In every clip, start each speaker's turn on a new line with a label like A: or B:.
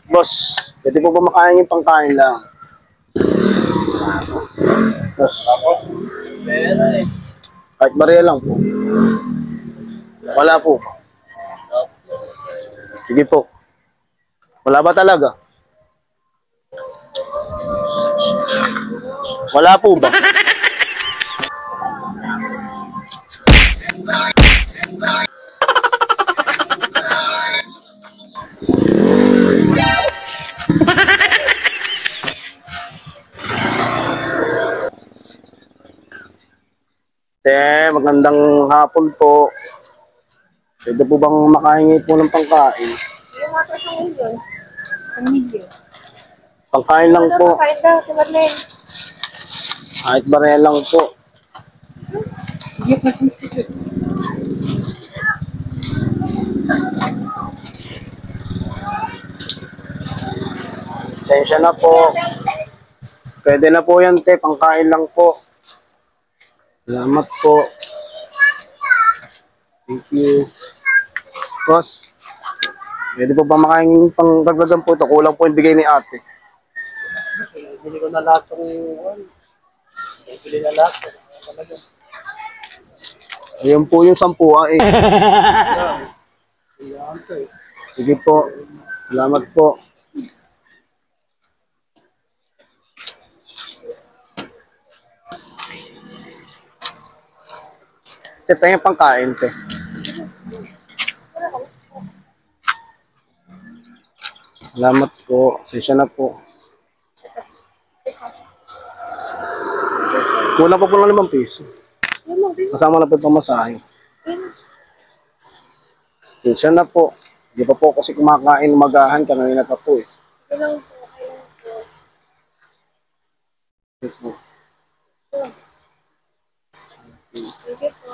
A: Boss, pwede po ba makain yung pangkain lang? Boss. Kahit bariya lang po. Wala po. Sige po. Wala ba talaga? Wala po ba? Magandang hapon po. Pwede po bang makahingi po ng pangkain?
B: Yung mga sa milyon. Sa milyon.
A: Pangkain lang po.
B: Pangkain daw, tiwadleng.
A: Kahit barya lang po. Pasensya na po. Pwede na po yan, te. Pangkain lang po. Salamat po. Thank you. Boss, pwede po ba makain pang dagdagan po ito? Kulang po yung bigay ni ate. Bili ko na lahat ng... Bili na lahat. Ayan po yung 10 eh. Sige po. Salamat po. Te, yung pangkain, te. Salamat po. Sensya na po. Kulang pa po ng 5 piso. Kasama na po itong masahe. Sensya na po. Di pa po kasi kumakain umagahan. Kanina pa po eh.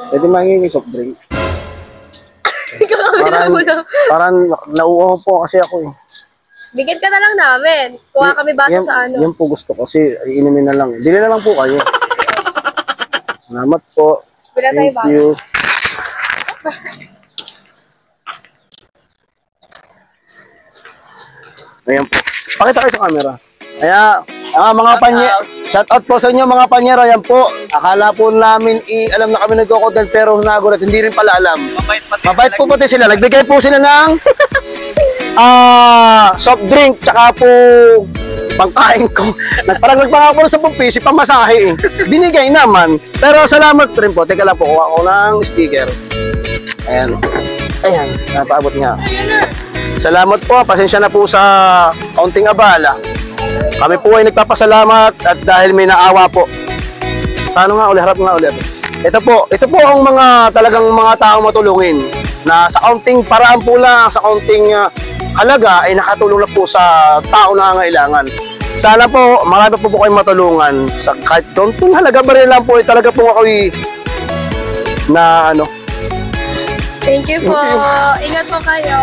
A: Pwede mahingi soft drink. Parang nauuhaw po kasi ako eh.
B: Bigyan ka na lang namin. Kuha kami bata sa ano.
A: Yan po gusto kasi inumin na lang. Bili na lang po kayo. Salamat po. Thank you. Ayan po. Pakita kayo sa camera. Kaya, mga panyero, shout out po sa inyo mga panyero. Ayan po. Akala po namin, alam na kami nagko-content pero nagulat. Hindi rin pala alam. Mabait po pati sila. Nagbigay po sila ng soft drink. Tsaka po pangkain ko. Parang nagpangako sa 10 piso, pamasahe eh. Binigay naman. Pero salamat rin po. Teka lang po, kuha ko ng sticker. Ayan. Ayan, napaabot nga. Salamat po. Pasensya na po sa kaunting abala. Kami po ay nagpapasalamat at dahil may naawa po. Paano nga uli? Harap nga uli. Ito po ang mga talagang mga taong matulungin na sa kaunting paraan po lang, sa kaunting halaga ay nakatulong na po sa tao na nangangailangan. Sana po marami po kayong matulungan sa kahit kaunting halaga ba rin lang po ay talaga po ako'y na ano.
B: Thank you po. Ingat po kayo.